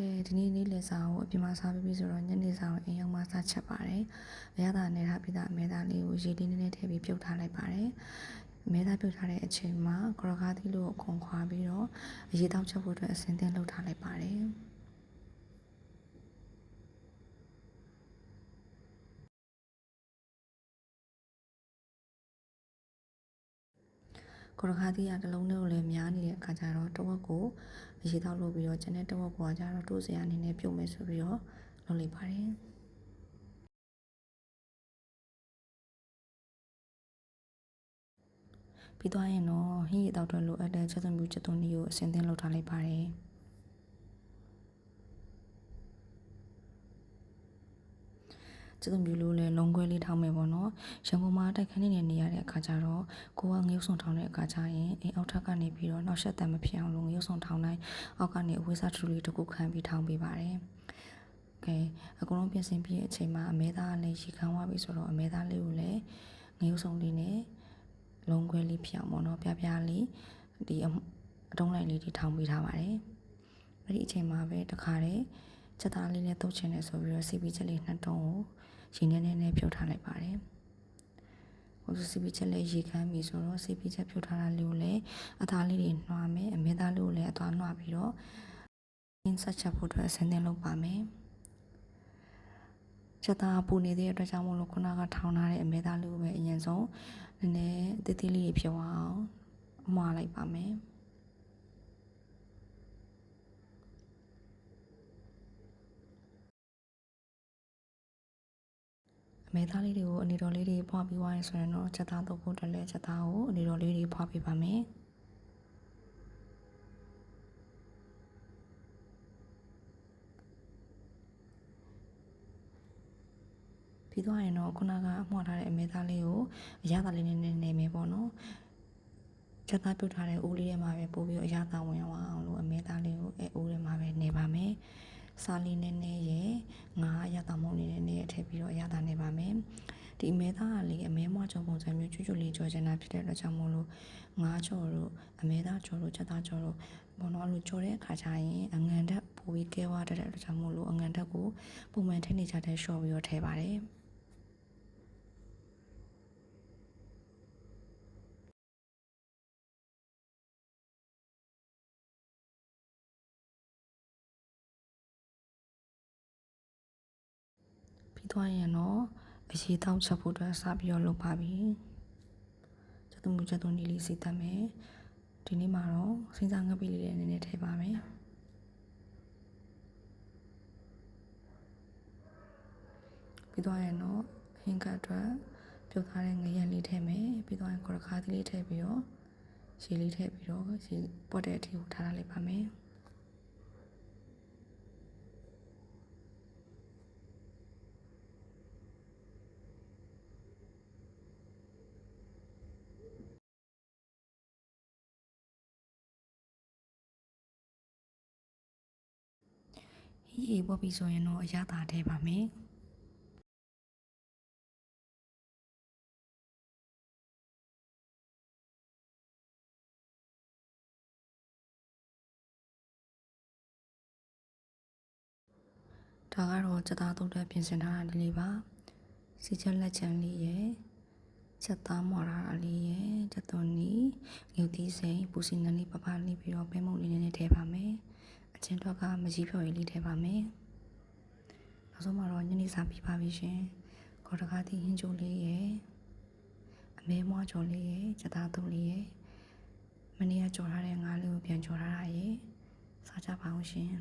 ကဲဒီနေ့နေ့လည်စာကိုအပြင်မှာစားပြီးဆိုတော့ညနေစာကိုအိမ်ရောက်မှစားချက်ပါတယ်အရသာနေထားပြီးသားအမဲသားလေးကိုရေလေးနည်းနည်းထည့်ပြီးပြုတ်ထားလိုက်ပါတယ်အမဲသားပြုတ်ထားတဲ့အချိန်မှာကရကားသီးလို့ခွန်ခွာပြီးတော့အရေတောက်ချက်ဖို့အတွက်အစင်သင်းလုပ်ထားလိုက်ပါတယ်ကရကားသီးကတစ်လုံးနဲ့ကိုလည်းများနေတဲ့အခါကျတော့တဝက်ကိုအရေတောက်လုပ်ပြီးတော့ကျန်တဲ့တဝက်ကိုကျတော့တိုးစရာအနေနဲ့ပြုတ်မယ်ဆိုပြီးတော့လုပ်လိုက်ပါတယ်ပြီးသွားရင်တော့ဟင်းရည်တောက်တွေလိုအပ်တဲ့ချက်သွန်ပြူချက်သွန်လေးကိုအစင်သင်းလုပ်ထားလိုက်ပါတယ်ချက်သွန်ပြူလို့လည်းလုံးခွဲလေးထောင်းမယ်ပေါ့နော်ရန်ကုန်မှာတိုက်ခန်းနေရတဲ့အခါကျတော့ကိုကငရုတ်ဆုံထောင်းတဲ့အခါကျရင်အိမ်အောက်ထပ်ကနေပြီးတော့နောက်ဆက်တမ်းမဖြစ်အောင်လို့ငရုတ်ဆုံထောင်းတိုင်းအောက်ကနေအဝိစားထူလေးတစ်ခုခန်းပြီးထောင်းပေးပါတယ်ကဲအကုန်လုံးပြင်ဆင်ပြီးတဲ့အချိန်မှာအမဲသားလည်းရေခမ်းသွားပြီဆိုတော့အမဲသားလေးကိုလည်းငရုတ်ဆုံလေးနဲ့လုံးခွဲလေးဖြစ်အောင်ပေါ့နော်ပြပြလေးဒီအတုံးလိုက်လေးတွေထောင်းပေးထားပါတယ်အဲ့ဒီအချိန်မှာပဲတခါတည်းချက်သားလေးနဲ့တုပ်ချင်တယ်ဆိုပြီးတော့စီပီချက်လေး2တုံးကိုရေနည်းနည်းဖြုတ်ထားလိုက်ပါတယ်ဟိုစီပီချက်လေးရေခမ်းပြီဆိုတော့စီပီချက်ဖြုတ်ထားတာလေးကိုလည်းအသားလေးတွေနှွားမယ်အမဲသားလေးကိုလည်းအသားနှွားပြီးတော့အင်းဆက်ချက်ဖို့အတွက်အစင်းသင်းလုပ်ပါမယ်ချက်သားပူနေတဲ့အတွက်ကြောင့်မို့လို့ခုနကထောင်းထားတဲ့အမဲသားလေးကိုပဲအရင်ဆုံးနည်းနည်းတိတိလေးဖြုတ်အောင်အမွှားလိုက်ပါမယ်အမဲသားလေးတွေကိုအနေတော်လေးတွေဖွာပြီးသွားရင်ဆိုရင်တော့ချက်သားတော့ဖို့တက်လဲချက်သားကိုအနေတော်လေးတွေဖွာပေးပါမယ်ပြီးသွားရင်တော့ခုနကအမွှားထားတဲ့အမဲသားလေးကိုအရသာလေးနဲ့နေမယ်ပေါ့နော်ချက်သားပြုတ်ထားတဲ့အိုးလေးထဲမှာပဲပို့ပြီးအရသာဝင်အောင်လို့အမဲသားလေးကိုအိုးထဲမှာပဲနေပါမယ်စားလေးနည်းနည်းရဲ့ငါအရသာမုံလေးနဲ့ထည့်ပြီးတော့အရသာနေပါမယ်ဒီအမဲသားကလေအမဲမွှားကြောပုံစံမျိုးကျွတ်ကျွတ်လေးကြောချင်တာဖြစ်တဲ့အတွက်ကြောင့်မို့လို့ငါးကြောတို့အမဲသားကြောတို့ချက်သားကြောတို့ဘောနော်လို့ကြောတဲ့အခါကျရင်အငံတက်ပိုပြီးကဲဝါတတ်တဲ့အတွက်ကြောင့်မို့လို့အငံတက်ကိုပုံမှန်ထည့်နေကြတဲ့ရှော့ပြီးတော့ထည့်ပါတယ်ပြီးသွားရင်တော့အရေတောက်ချက်ဖို့အတွက်စပြီးတော့လုပ်ပါပြီချက်သွန်ဒီလေးစီတက်မယ်ဒီနေ့မှာတော့စင်းစားငပိလေးတွေနည်းနည်းထည့်ပါမယ်ပြီးသွားရင်တော့ဟင်းကတ်အတွက်ပြုတ်ထားတဲ့ငရဲလေးထည့်မယ်ပြီးသွားရင်ခေါရခါးသီးလေးထည့်ပြီးတော့ရေလေးထည့်ပြီးတော့ရေပွက်တဲ့အထိကိုထားလိုက်ပါမယ်ရေပွက်ပြီးဆိုရင်တော့အရသာထည့်ပါမယ်ဒါကတော့ချက်သားတုတ်တဲ့ပြင်ဆင်ထားတာလေးပါစီချက်လက်ချံလေးရဲ့ချက်သားမော်တာလေးရဲ့ချက်သွန်နီငုတ်သီးစိမ်ပူစီနန်လေးပပလေးပြီးတော့ပဲမုံလေးနဲ့ထည့်ပါမယ်အချင်းတော့ကမကြီးဖြော်ရည်လေးထည့်ပါမယ်နောက်ဆုံးမှာတော့ညနေစာပြပါပြီရှင်ခေါ်တကားသီးဟင်းချိုလေးရဲ့အမဲမွှားကြော်လေးရဲ့ချက်သားတုတ်လေးရဲ့မနေ့ကကြော်ထားတဲ့ငါးလေးကိုပြန်ကြော်ထားတာရဲ့စားကြပါအောင်ရှင်